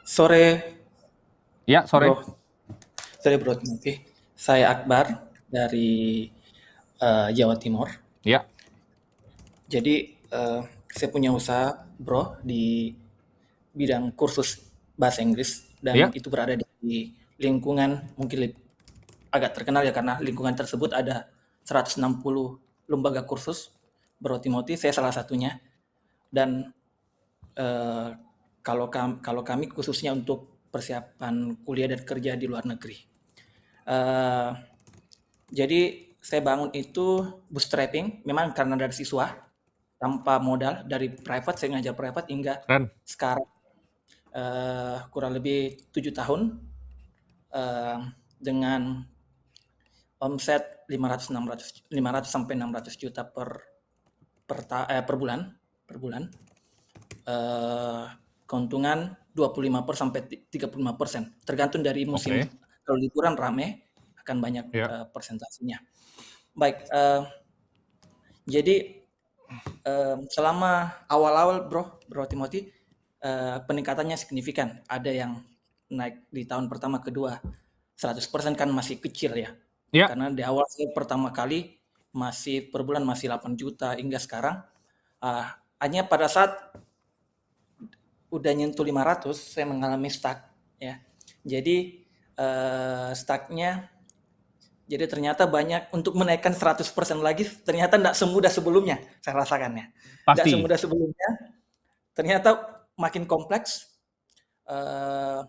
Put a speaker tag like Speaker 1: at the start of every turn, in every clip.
Speaker 1: Sore,
Speaker 2: Ya,
Speaker 1: Bro.
Speaker 2: sore.
Speaker 1: Sore, Bro Timothy. Saya Akbar dari Jawa Timur.
Speaker 2: Ya,
Speaker 1: Jadi, saya punya usaha, Bro, di bidang kursus bahasa Inggris dan
Speaker 2: ya.
Speaker 1: itu berada di lingkungan mungkin agak terkenal ya karena lingkungan tersebut ada 160 lembaga kursus. Bro Timothy, saya salah satunya. Dan eh, kalau kami khususnya untuk persiapan kuliah dan kerja di luar negeri. Eh, Jadi saya bangun itu bootstrapping, memang karena dari siswa, tanpa modal, dari private, saya ngajar private hingga
Speaker 2: Keren.
Speaker 1: sekarang kurang lebih 7 tahun eh, dengan omset 500 sampai 600 juta per bulan, per bulan. Eh, Keuntungan 25% sampai 35%, tergantung dari musim.
Speaker 2: Oke.
Speaker 1: Kalau liburan rame akan banyak
Speaker 2: Ya.
Speaker 1: persentasenya. Baik, jadi selama awal-awal Bro Timothy, peningkatannya signifikan. Ada yang naik di tahun pertama, kedua 100% kan masih kecil ya.
Speaker 2: Ya.
Speaker 1: Karena di awal saya pertama kali masih per bulan masih 8 juta hingga sekarang, hanya pada saat udah nyentuh 500 saya mengalami stuck ya. Jadi stucknya jadi ternyata banyak untuk menaikkan 100% lagi ternyata tidak semudah sebelumnya saya rasakannya. Tidak
Speaker 2: Pasti.
Speaker 1: semudah sebelumnya. Ternyata makin kompleks. Eh,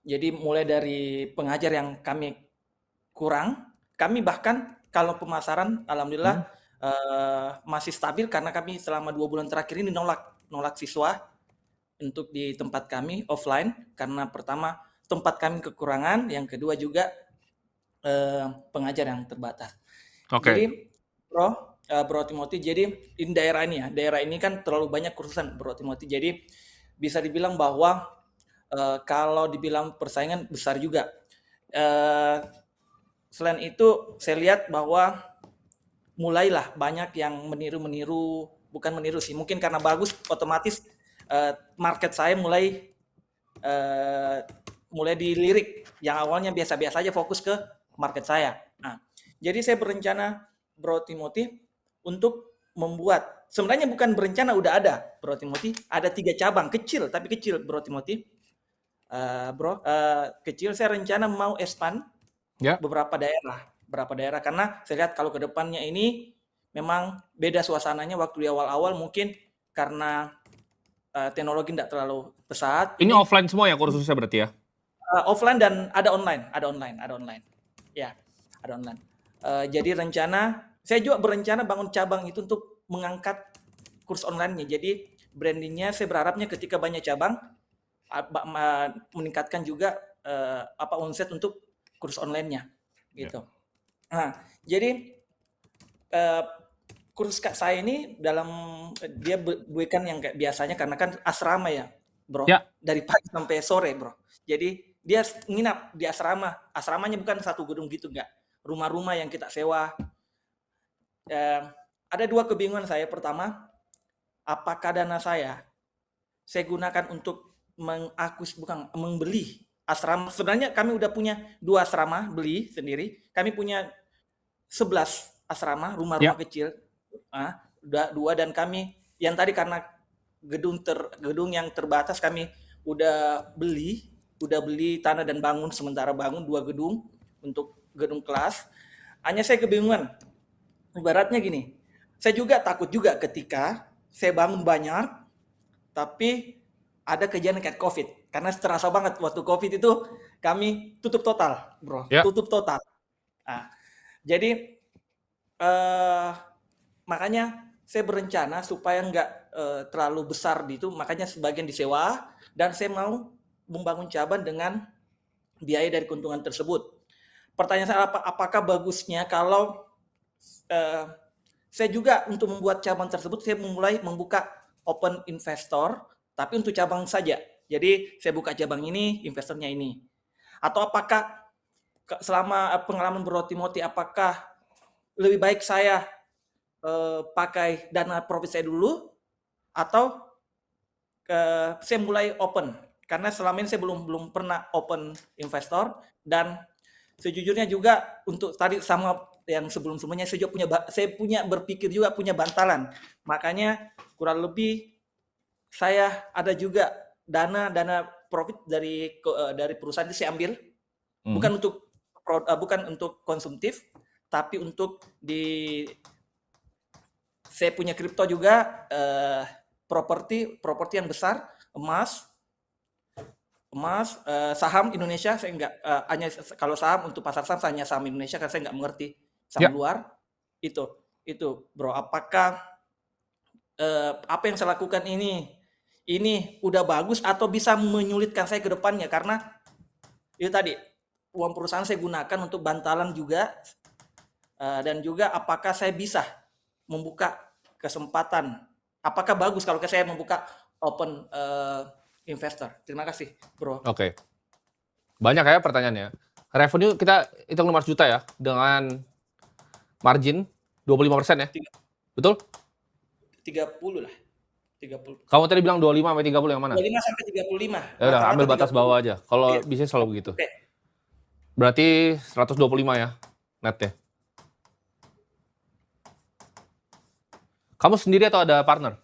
Speaker 1: jadi mulai dari pengajar yang kami kurang, kami bahkan kalau pemasaran,
Speaker 2: Hmm.
Speaker 1: alhamdulillah masih stabil karena kami selama 2 bulan terakhir ini nolak nolak siswa untuk di tempat kami offline karena pertama tempat kami kekurangan, yang kedua juga pengajar yang terbatas.
Speaker 2: Oke.
Speaker 1: Jadi Bro Timothy, jadi di daerah ini kan terlalu banyak kursusan Bro Timothy. Jadi bisa dibilang bahwa kalau dibilang persaingan besar juga. Eh, Selain itu, saya lihat bahwa mulailah banyak yang meniru-meniru, bukan meniru sih, mungkin karena bagus, otomatis market saya eh, mulai dilirik. Yang awalnya biasa-biasa aja fokus ke market saya. Nah, jadi saya berencana Bro Timothy untuk membuat, sebenarnya bukan berencana, udah ada Bro Timothy, ada 3 cabang kecil tapi kecil Bro Timothy. Kecil saya rencana mau expand
Speaker 2: Ya.
Speaker 1: beberapa daerah karena saya lihat kalau ke depannya ini memang beda suasananya waktu di awal-awal mungkin karena teknologi tidak terlalu pesat.
Speaker 2: Ini
Speaker 1: Ini
Speaker 2: offline semua ya kursusnya berarti ya?
Speaker 1: offline dan ada online. Ya, ada online. Jadi rencana saya juga berencana bangun cabang itu untuk mengangkat kurs online-nya. Jadi brandingnya saya berharapnya ketika banyak cabang meningkatkan juga omset untuk kurs online-nya
Speaker 2: Ya.
Speaker 1: gitu. Nah, jadi eh, kurs kak saya ini dalam dia bukan yang kayak biasanya karena kan asrama ya, bro,
Speaker 2: Ya.
Speaker 1: dari pagi sampai sore, bro. Jadi dia nginap di asrama. Asramanya bukan satu gedung gitu, enggak. Rumah-rumah yang kita sewa. Eh, ada dua kebingungan saya. Pertama, apakah dana saya gunakan untuk bukan membeli asrama. Sebenarnya kami udah punya 2 asrama beli sendiri. Kami punya 11 asrama, rumah-rumah
Speaker 2: Ya.
Speaker 1: kecil. Dua dan kami yang tadi karena gedung yang terbatas kami udah beli tanah dan bangun sementara bangun 2 gedung untuk gedung kelas. Hanya saya kebingungan. Ibaratnya gini, saya juga takut juga ketika saya bangun banyak tapi ada kejadian kayak COVID. Karena terasa banget waktu COVID itu kami tutup total, bro.
Speaker 2: Ya.
Speaker 1: Tutup total. Nah, jadi eh, makanya saya berencana supaya nggak terlalu besar di itu, makanya sebagian disewa dan saya mau membangun cabang dengan biaya dari keuntungan tersebut. Pertanyaan saya apakah bagusnya kalau eh, saya juga untuk membuat cabang tersebut saya mulai membuka open investor tapi untuk cabang saja. Jadi saya buka cabang ini, investornya ini. Atau apakah selama pengalaman Bro Timothy, apakah lebih baik saya pakai dana profit saya dulu atau saya mulai open. karena selama ini saya belum pernah open investor, dan sejujurnya juga untuk tadi sama yang sebelum-sebelumnya saya punya berpikir juga punya bantalan. Makanya kurang lebih saya ada juga dana profit dari perusahaan itu saya ambil, bukan untuk konsumtif, tapi untuk saya punya kripto juga, properti yang besar, emas, saham Indonesia. Saya enggak, hanya kalau saham untuk pasar saham hanya saham Indonesia karena saya nggak mengerti saham
Speaker 2: Ya.
Speaker 1: luar. Itu bro, apakah apa yang saya lakukan ini udah bagus atau bisa menyulitkan saya ke depannya, karena itu tadi uang perusahaan saya gunakan untuk bantalan juga, dan juga apakah saya bisa membuka kesempatan, apakah bagus kalau saya membuka open investor. Terima kasih bro.
Speaker 2: Oke. Banyak ya pertanyaannya. Revenue kita hitung 500 juta ya, dengan margin 25% ya? Betul?
Speaker 1: 30 lah. 30.
Speaker 2: Kamu tadi bilang 25 sampai 30 yang mana?
Speaker 1: 25 sampai 35.
Speaker 2: Ya udah,
Speaker 1: Rata-rata
Speaker 2: ambil batas
Speaker 1: 30.
Speaker 2: bawah aja. Kalau
Speaker 1: Oke.
Speaker 2: bisnis selalu begitu.
Speaker 1: Oke.
Speaker 2: Berarti 125 ya, net ya. Kamu sendiri atau ada partner?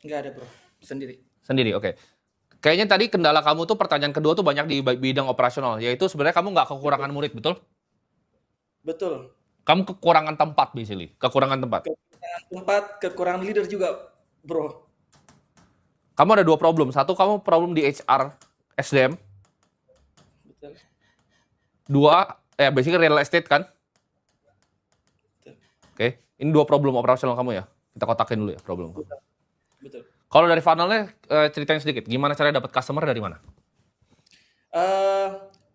Speaker 1: Enggak ada bro, sendiri.
Speaker 2: Sendiri, oke. Kayaknya tadi kendala kamu tuh pertanyaan kedua tuh banyak di bidang operasional, yaitu sebenarnya kamu nggak kekurangan murid, betul?
Speaker 1: Betul.
Speaker 2: Kamu kekurangan tempat, basically. Kekurangan tempat.
Speaker 1: Kekurangan tempat, kekurangan leader juga bro.
Speaker 2: Kamu ada 2 problem. Satu, kamu problem di HR, SDM.
Speaker 1: Betul.
Speaker 2: 2, basically real estate kan?
Speaker 1: Betul.
Speaker 2: Oke, ini 2 problem operasional kamu ya. Kita kotakin dulu ya problem.
Speaker 1: Betul.
Speaker 2: Kalau dari funnelnya, ceritain sedikit. Gimana caranya dapat customer dari mana?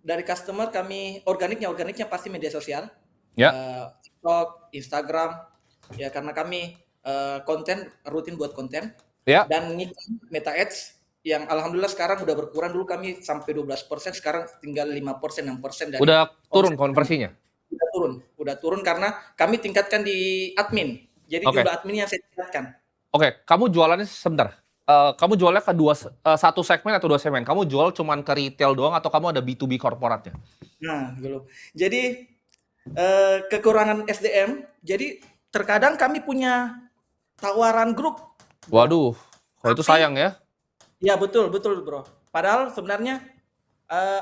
Speaker 1: Dari customer kami, organiknya pasti media sosial.
Speaker 2: Ya.
Speaker 1: TikTok, Instagram. Ya karena kami rutin buat konten.
Speaker 2: Ya.
Speaker 1: Dan Meta Ads yang alhamdulillah sekarang udah berkurang. Dulu kami sampai 12%, sekarang tinggal 5%, 6% dari
Speaker 2: Udah turun konversinya?
Speaker 1: Udah turun karena kami tingkatkan di admin. Jadi jumlah admin yang saya tingkatkan.
Speaker 2: Oke, kamu jualannya sebentar. Kamu jualnya ke satu segmen atau 2 segmen? Kamu jual cuman ke retail doang atau kamu ada B2B korporatnya?
Speaker 1: Nah, belum. Jadi kekurangan SDM. Jadi terkadang kami punya tawaran grup.
Speaker 2: Waduh, kalau itu sayang ya?
Speaker 1: Ya betul bro. Padahal sebenarnya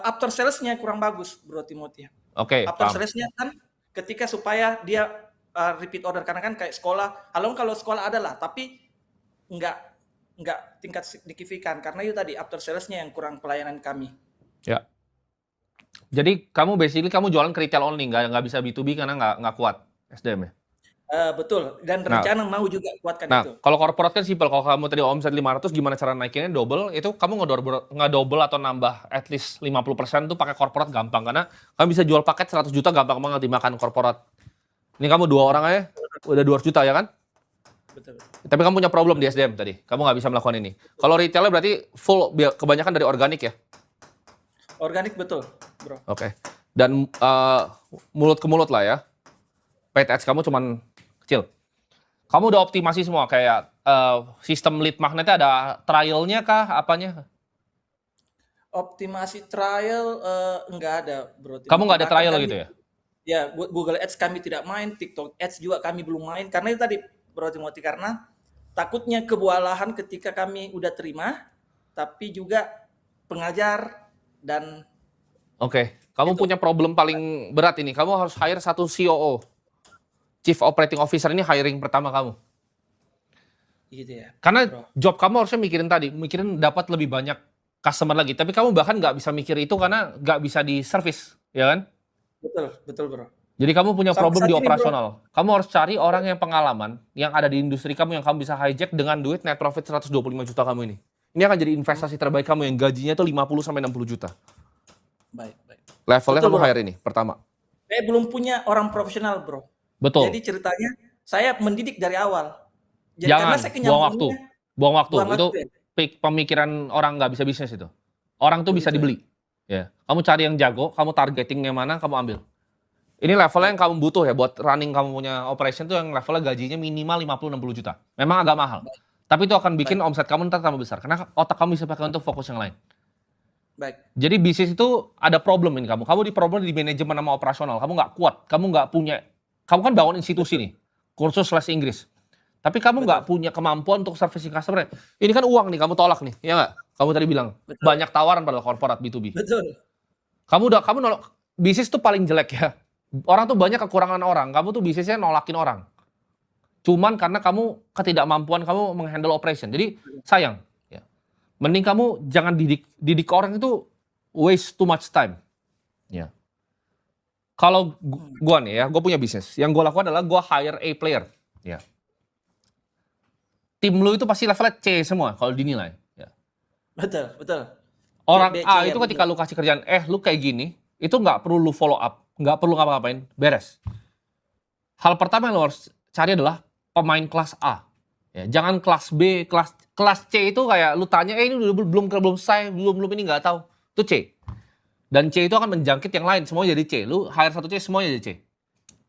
Speaker 1: after sales-nya kurang bagus bro Timothy.
Speaker 2: Oke,
Speaker 1: after sales-nya kan ketika supaya dia repeat order, karena kan kayak sekolah. Kalau sekolah ada lah, tapi nggak tingkat signifikan karena itu tadi after sales-nya yang kurang pelayanan kami.
Speaker 2: Ya. Jadi kamu jualan ke retail only, nggak bisa B2B karena nggak kuat SDM-nya?
Speaker 1: Betul, dan rencana mau juga kuatkan itu.
Speaker 2: Nah, kalau corporate kan simpel. Kalau kamu tadi omset 500, gimana cara naikinnya double? Itu kamu nggak double atau nambah at least 50% tuh pakai corporate gampang. Karena kamu bisa jual paket 100 juta gampang banget dimakan corporate. Ini kamu 2 orang aja, udah 200 juta ya kan?
Speaker 1: Betul.
Speaker 2: Tapi kamu punya problem di SDM tadi. Kamu nggak bisa melakukan ini. Kalau retailnya berarti full, kebanyakan dari organik ya?
Speaker 1: Organik betul, bro.
Speaker 2: Oke. Dan mulut ke mulut lah ya. Paid ads kamu cuman kecil. Kamu udah optimasi semua kayak sistem lead magnetnya, ada trialnya kah, apanya?
Speaker 1: Optimasi trial nggak ada, bro.
Speaker 2: Kamu nggak ada trial gitu ya?
Speaker 1: Ya, Google Ads kami tidak main, TikTok Ads juga kami belum main karena itu tadi, bro Timothy, karena takutnya kewalahan ketika kami udah terima, tapi juga pengajar dan.
Speaker 2: Oke, kamu punya problem paling berat ini. Kamu harus hire satu COO. Chief Operating Officer ini hiring pertama kamu.
Speaker 1: Gitu ya.
Speaker 2: Karena
Speaker 1: bro,
Speaker 2: job kamu harusnya mikirin dapat lebih banyak customer lagi. Tapi kamu bahkan nggak bisa mikir itu karena nggak bisa di service, ya kan?
Speaker 1: Betul bro.
Speaker 2: Jadi kamu punya problem di
Speaker 1: ini,
Speaker 2: operasional. Kamu harus cari orang yang pengalaman, yang ada di industri kamu, yang kamu bisa hijack dengan duit net profit 125 juta kamu ini. Ini akan jadi investasi terbaik kamu yang gajinya tuh 50-60 juta.
Speaker 1: Baik.
Speaker 2: Levelnya
Speaker 1: Betul,
Speaker 2: kamu
Speaker 1: bro.
Speaker 2: hire ini, pertama.
Speaker 1: Saya belum punya orang profesional, bro.
Speaker 2: Betul.
Speaker 1: Jadi ceritanya, saya mendidik dari awal. Jadi,
Speaker 2: jangan,
Speaker 1: karena saya
Speaker 2: buang waktu. Itu
Speaker 1: ya.
Speaker 2: Pemikiran orang nggak bisa bisnis itu. Orang tuh bisa dibeli. Ya. Kamu cari yang jago, kamu targetingnya mana, kamu ambil. Ini levelnya yang kamu butuh ya, buat running kamu punya operation tuh yang levelnya gajinya minimal 50-60 juta. Memang agak mahal. Tapi itu akan bikin omset kamu ntar tambah besar. Karena otak kamu bisa pakai untuk fokus yang lain.
Speaker 1: Baik.
Speaker 2: Jadi bisnis itu ada problem ini kamu. Kamu di problem di manajemen sama operasional. Kamu nggak kuat. Kamu nggak punya. Kamu kan bangun institusi
Speaker 1: Betul.
Speaker 2: nih, kursus les Inggris. Tapi kamu nggak
Speaker 1: Betul.
Speaker 2: punya kemampuan untuk servicing customer. Ini kan uang nih, kamu tolak nih, ya nggak? Kamu tadi bilang
Speaker 1: Betul.
Speaker 2: banyak tawaran pada korporat B2B.
Speaker 1: Betul.
Speaker 2: Kamu nolak. Bisnis tuh paling jelek ya. Orang tuh banyak kekurangan orang. Kamu tuh bisnisnya nolakin orang. Cuman karena kamu ketidakmampuan kamu menghandle operation. Jadi sayang. Ya. Mending kamu jangan didik orang itu waste too much time. Ya. Kalau gua nih ya, gua punya bisnis. Yang gua lakukan adalah gua hire A player. Ya. Tim lu itu pasti levelnya C semua kalau dinilai. Ya.
Speaker 1: Betul. Betul.
Speaker 2: Orang
Speaker 1: C,
Speaker 2: A
Speaker 1: ya
Speaker 2: itu
Speaker 1: betul.
Speaker 2: ketika lu kasih kerjaan, lu kayak gini, itu nggak perlu lu follow up, nggak perlu ngapa-ngapain, beres. Hal pertama yang lu harus cari adalah pemain kelas A. Ya, jangan kelas B, kelas C itu kayak lu tanya, ini belum selesai, belum ini nggak tahu. Itu C. Dan C itu akan menjangkit yang lain, semuanya jadi C. Lu hire satu C, semuanya jadi C.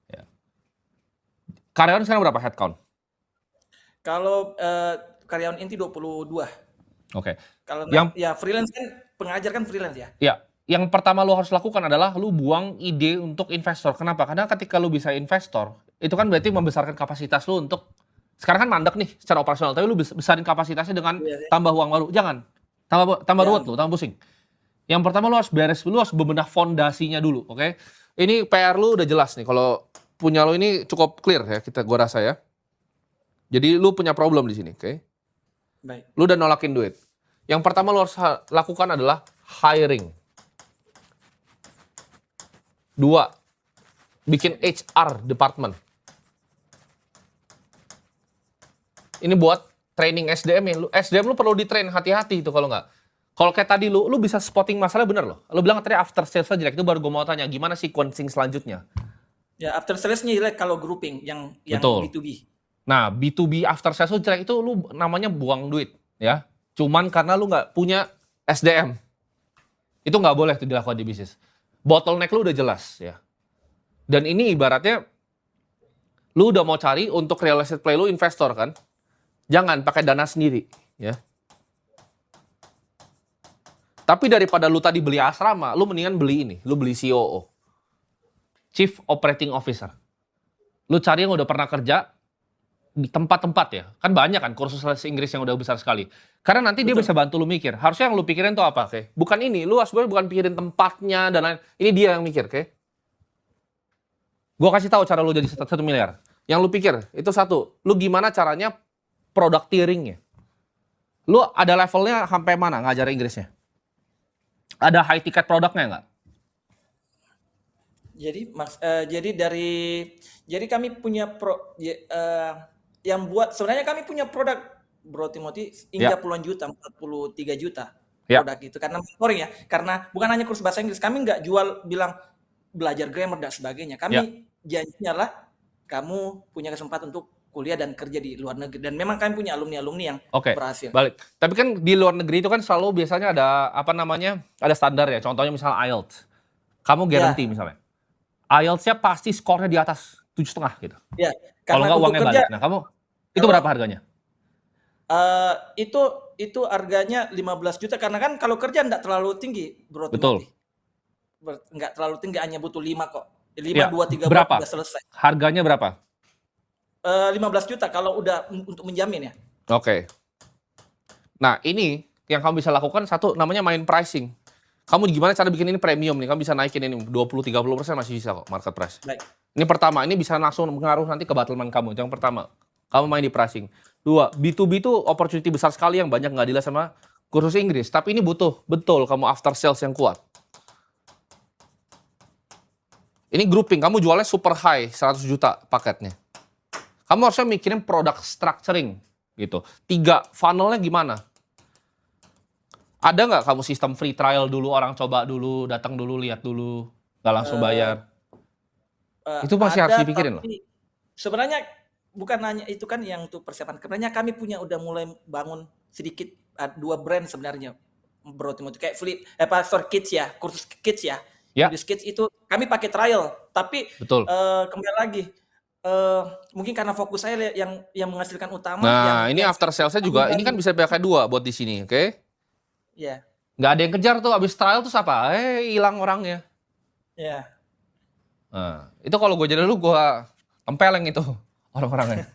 Speaker 2: Ya. Karyawan sekarang berapa headcount?
Speaker 1: Kalau karyawan inti 22.
Speaker 2: Oke.
Speaker 1: Kalau
Speaker 2: Yang
Speaker 1: ya freelance kan, pengajar kan freelance ya.
Speaker 2: Ya, yang pertama lu harus lakukan adalah lu buang ide untuk investor. Kenapa? Karena ketika lu bisa investor, itu kan berarti membesarkan kapasitas lu untuk sekarang kan mandek nih secara operasional, tapi lu besarin kapasitasnya dengan
Speaker 1: Iya, ya.
Speaker 2: tambah uang baru. Jangan. Tambah ruwet
Speaker 1: Jangan.
Speaker 2: lu, tambah pusing. Yang pertama lu harus bebenah fondasinya dulu, oke? Ini PR lu udah jelas nih. Kalau punya lu ini cukup clear ya, gua rasa ya. Jadi lu punya problem di sini, oke?
Speaker 1: Baik.
Speaker 2: Lu udah nolakin duit. Yang pertama lu harus lakukan adalah hiring. 2, bikin HR department. Ini buat training SDM ya. SDM lu perlu di-train, hati-hati itu kalau nggak. Kalau kayak tadi lu bisa spotting masalah bener loh. Lu bilang tadi after sales jelek, itu baru gue mau tanya gimana sequencing selanjutnya.
Speaker 1: Ya after sales-nya jelek kalau grouping yang
Speaker 2: Betul.
Speaker 1: B2B.
Speaker 2: Nah, B2B after sales jelek itu lu namanya buang duit ya. Cuman karena lu nggak punya SDM. Itu nggak boleh tuh dilakukan di bisnis. Bottleneck lu udah jelas ya. Dan ini ibaratnya lu udah mau cari untuk real estate play lu investor kan. Jangan pakai dana sendiri ya. Tapi daripada lu tadi beli asrama, lu mendingan beli ini, lu beli COO. Chief Operating Officer. Lu cari yang udah pernah kerja di tempat-tempat ya. Kan banyak kan kursus les Inggris yang udah besar sekali. Karena nanti dia
Speaker 1: Betul.
Speaker 2: bisa bantu lu mikir. Harusnya yang lu pikirin tuh apa, oke? Bukan ini, lu sebenarnya bukan pikirin tempatnya dan lain. Ini dia yang mikir, oke? Gua kasih tahu cara lu jadi 1 miliar. Yang lu pikir itu satu, lu gimana caranya product tiering-nya. Lu ada levelnya sampai mana ngajar Inggrisnya? Ada high ticket produknya nggak?
Speaker 1: Jadi kami punya yang buat sebenarnya kami punya produk Bro Timothy hingga puluhan juta, 43 juta produk itu karena mentoring ya. Karena bukan hanya kursus bahasa Inggris, kami nggak jual bilang belajar grammar dan sebagainya. Kami janjinya lah kamu punya kesempatan untuk kuliah dan kerja di luar negeri, dan memang kami punya alumni-alumni yang berhasil.
Speaker 2: Balik. Tapi kan di luar negeri itu kan selalu biasanya ada ada standar ya. Contohnya misalnya IELTS. Kamu guarantee misalnya. IELTS-nya pasti skornya di atas 7,5 gitu.
Speaker 1: Ya,
Speaker 2: kalau nggak uangnya balik. Nah, kamu itu berapa harganya?
Speaker 1: Itu harganya 15 juta karena kan kalau kerja enggak terlalu tinggi, Bro Timothy. Enggak terlalu tinggi, hanya butuh 5 kok. 5, 2, 3 bulan udah selesai.
Speaker 2: Harganya berapa?
Speaker 1: 15 juta kalau udah untuk menjamin ya.
Speaker 2: Oke. Nah, ini yang kamu bisa lakukan satu namanya main pricing. Kamu gimana cara bikin ini premium nih? Kamu bisa naikin ini 20-30% masih bisa kok market price.
Speaker 1: Baik.
Speaker 2: Ini pertama, ini bisa langsung mengaruh nanti ke bottom line kamu. Yang pertama, kamu main di pricing. 2, B2B itu opportunity besar sekali yang banyak nggak dilihat sama kursus Inggris. Tapi ini butuh betul kamu after sales yang kuat. Ini grouping, kamu jualnya super high, 100 juta paketnya. Kamu harusnya mikirin product structuring gitu. 3, funnelnya gimana? Ada nggak kamu sistem free trial dulu, orang coba dulu, datang dulu, lihat dulu, nggak langsung bayar? Itu masih harus dipikirin loh.
Speaker 1: Sebenarnya bukan hanya itu kan yang untuk persiapan. Sebenarnya kami udah mulai bangun sedikit 2 brand sebenarnya, Bro Timothy. Kayak store kids ya, kursus kids ya. Kursus kids itu kami pakai trial, tapi kembali lagi. Mungkin karena fokus saya yang menghasilkan utama.
Speaker 2: Nah, ini after sales-nya juga, ini kan bisa pakai 2 buat di sini, oke?
Speaker 1: Iya.
Speaker 2: Nggak ada yang kejar tuh, abis trial tuh apa? Hilang orangnya.
Speaker 1: Ya.
Speaker 2: Nah, itu kalau gue jadi lu, gue tempeleng itu orang-orangnya.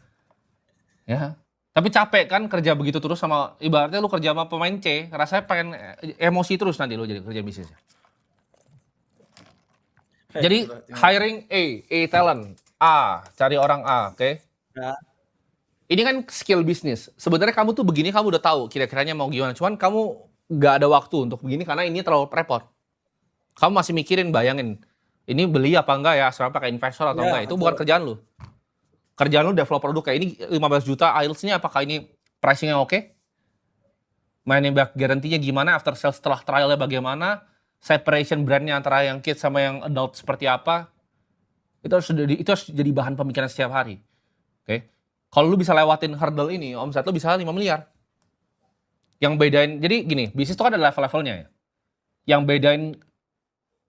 Speaker 2: Ya. Tapi capek kan kerja begitu terus sama, ibaratnya lu kerja sama pemain C, rasanya pengen emosi terus nanti lu jadi kerja bisnisnya.
Speaker 1: Baik,
Speaker 2: Jadi
Speaker 1: bro. Terima kasih.
Speaker 2: hiring A talent, A, cari orang A, oke?
Speaker 1: Ya.
Speaker 2: Ini kan skill bisnis. Sebenarnya kamu tuh begini, kamu udah tahu kira-kiranya mau gimana. Cuman kamu nggak ada waktu untuk begini karena ini terlalu repot. Kamu masih mikirin, bayangin, ini beli apa enggak ya, sekarang pakai investor atau
Speaker 1: Ya,
Speaker 2: enggak. Itu bukan
Speaker 1: betul.
Speaker 2: kerjaan lu. Kerjaan lu develop produk kayak ini 15 juta, IELTS-nya apakah ini pricing-nya oke? Money back guarantee-nya gimana, after sales setelah trial-nya bagaimana, separation brand-nya antara yang kids sama yang adult seperti apa, itu harus jadi bahan pemikiran setiap hari. Oke? Kalau lu bisa lewatin hurdle ini, omset lu bisa 5 miliar. Yang bedain, jadi gini, bisnis itu kan ada level-levelnya ya. Yang bedain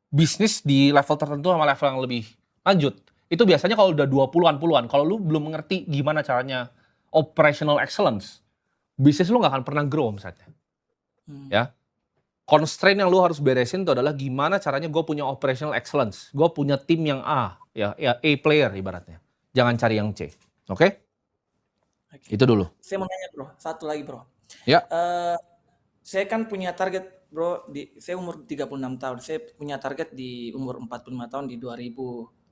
Speaker 2: bisnis di level tertentu sama level yang lebih lanjut, itu biasanya kalau udah 20-an, kalau lu belum mengerti gimana caranya operational excellence, bisnis lu nggak akan pernah grow misalnya.
Speaker 1: Hmm.
Speaker 2: Ya. Constraint yang lu harus beresin itu adalah gimana caranya gue punya operational excellence. Gue punya tim yang A, ya A player ibaratnya. Jangan cari yang C. Oke?
Speaker 1: Oke.
Speaker 2: Itu dulu.
Speaker 1: Saya mau nanya, bro. Satu lagi, bro.
Speaker 2: Ya.
Speaker 1: Saya kan punya target, bro. Saya umur 36 tahun. Saya punya target di umur 45 tahun di 2035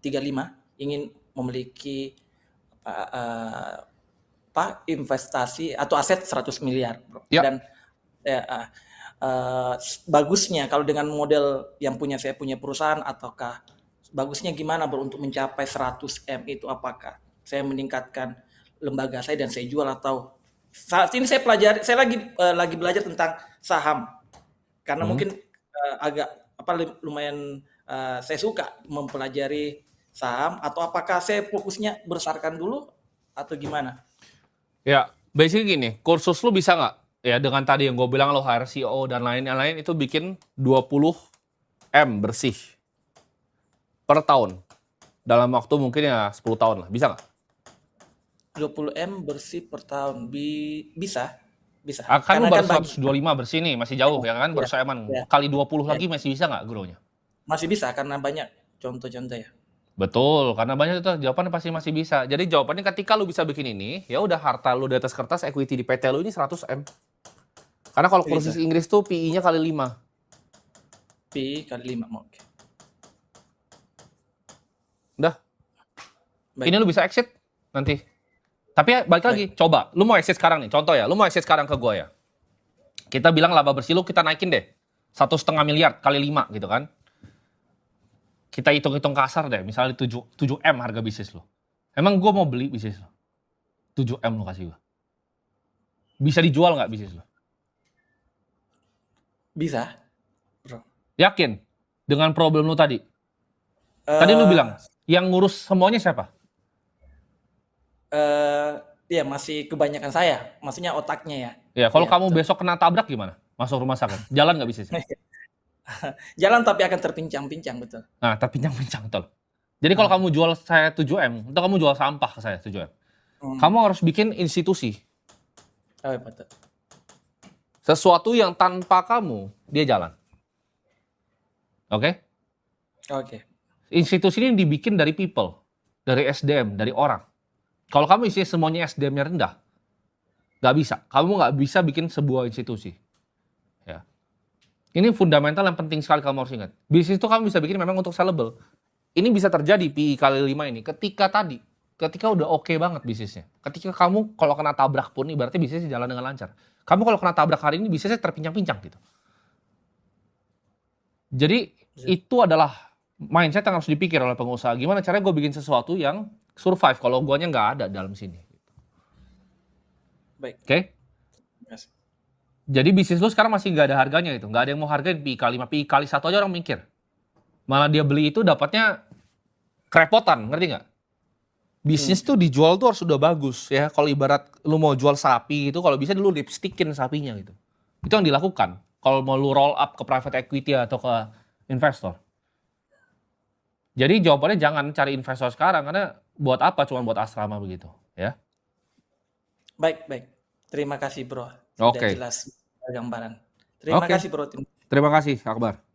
Speaker 1: ingin memiliki investasi atau aset 100 miliar, bro.
Speaker 2: Ya.
Speaker 1: Dan bagusnya kalau dengan model yang saya punya perusahaan, ataukah bagusnya gimana, bro, untuk mencapai 100 M itu? Apakah saya meningkatkan lembaga saya dan saya jual, atau saat ini saya lagi belajar tentang saham karena mungkin agak lumayan saya suka mempelajari saham, atau apakah saya fokusnya besarkan dulu atau gimana?
Speaker 2: Ya, basically gini, kursus lu bisa nggak? Ya, dengan tadi yang gue bilang lo hire CEO dan lain-lain itu bikin 20 M bersih per tahun. Dalam waktu mungkin ya 10 tahun lah. Bisa nggak?
Speaker 1: 20 M bersih per tahun. Bisa.
Speaker 2: Kan lu
Speaker 1: Karena
Speaker 2: baru
Speaker 1: kan banyak.
Speaker 2: 125 bersih nih, masih jauh ya kan? Baru
Speaker 1: Ya,
Speaker 2: seeman.
Speaker 1: ya,
Speaker 2: Kali 20
Speaker 1: ya.
Speaker 2: lagi masih bisa nggak grow-nya?
Speaker 1: Masih bisa karena banyak contoh-contoh ya.
Speaker 2: Betul, karena banyak itu jawabannya pasti masih bisa. Jadi jawabannya ketika lu bisa bikin ini, ya udah harta lu di atas kertas, equity di PT lu ini 100 M. Karena kalau kursus
Speaker 1: Bisa.
Speaker 2: Inggris tuh PI-nya kali 5.
Speaker 1: Pi kali 5. Oke.
Speaker 2: Udah,
Speaker 1: Baik.
Speaker 2: ini lu bisa exit nanti. Tapi ya, balik lagi, coba. Lu mau exit sekarang nih, contoh ya. Lu mau exit sekarang ke gua ya. Kita bilang laba bersih lu kita naikin deh. 1,5 miliar kali 5 gitu kan. Kita hitung-hitung kasar deh, misalnya 7 M harga bisnis lu. Emang gua mau beli bisnis lu? 7 M lu kasih gua. Bisa dijual nggak bisnis lu?
Speaker 1: Bisa, bro.
Speaker 2: Yakin? Dengan problem lu tadi? Tadi lu bilang, yang ngurus semuanya siapa?
Speaker 1: Ya masih kebanyakan saya. Maksudnya otaknya ya.
Speaker 2: Ya, kalau
Speaker 1: Ya,
Speaker 2: kamu
Speaker 1: betul.
Speaker 2: besok kena tabrak gimana? Masuk rumah sakit. Jalan nggak bisnisnya?
Speaker 1: Jalan tapi akan terpincang-pincang, betul.
Speaker 2: Nah, terpincang-pincang betul. Jadi kalau kamu jual saya 7M, atau kamu jual sampah ke saya 7M, kamu harus bikin institusi.
Speaker 1: Oh, betul.
Speaker 2: Sesuatu yang tanpa kamu, dia jalan. Oke?
Speaker 1: Oke.
Speaker 2: Institusi ini dibikin dari people, dari SDM, dari orang. Kalau kamu isinya semuanya SDM-nya rendah, nggak bisa. Kamu nggak bisa bikin sebuah institusi. Ya. Ini fundamental yang penting sekali kamu harus ingat. Bisnis itu kamu bisa bikin memang untuk sellable. Ini bisa terjadi PI kali 5 ini ketika udah oke banget bisnisnya. Ketika kamu kalau kena tabrak pun, berarti bisnisnya jalan dengan lancar. Kamu kalau kena tabrak hari ini, bisnisnya terpincang-pincang gitu. Jadi itu adalah mindset yang harus dipikir oleh pengusaha. Gimana caranya gue bikin sesuatu yang survive kalau guanya nggak ada dalam sini.
Speaker 1: Baik.
Speaker 2: Oke?
Speaker 1: Yes.
Speaker 2: Jadi bisnis lu sekarang masih nggak ada harganya itu. Nggak ada yang mau hargain PI kali 5, PI kali 1 aja orang mikir. Malah dia beli itu dapatnya kerepotan, ngerti nggak? Bisnis tuh dijual tuh harus udah bagus ya. Kalau ibarat lu mau jual sapi itu, kalau bisa dulu lipstikin sapinya gitu. Itu yang dilakukan. Kalau mau lu roll up ke private equity atau ke investor. Jadi jawabannya jangan cari investor sekarang, karena buat apa cuma buat asrama begitu ya.
Speaker 1: Baik. Terima kasih, bro. Sudah
Speaker 2: Oke.
Speaker 1: jelas gambaran. Terima
Speaker 2: Oke.
Speaker 1: kasih Bro Tim.
Speaker 2: Terima kasih, Akbar.